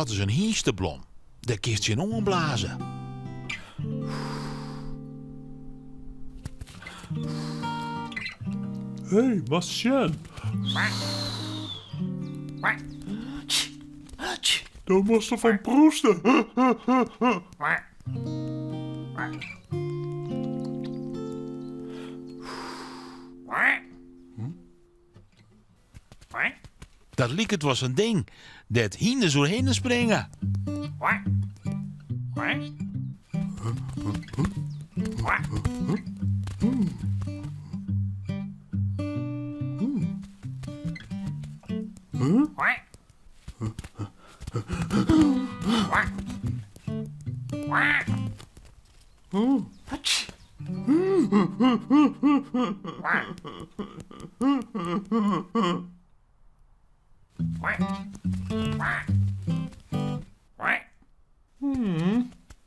Dat is een hynsteblom. Daar kist je in omblazen. Hé, wat schön. Dat moest er van prúste. Dat liek het was een ding. Dat hinden zo heen springen.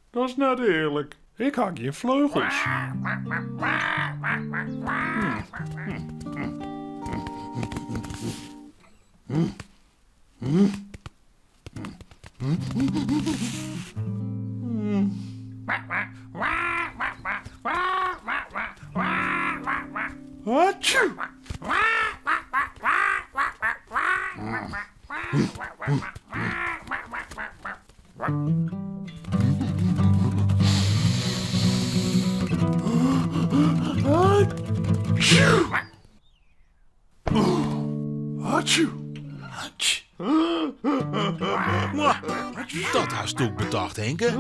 Dat is net eerlijk. Ik had geen vleugels. Atjoe! Dat had je ook bedacht, Hinke.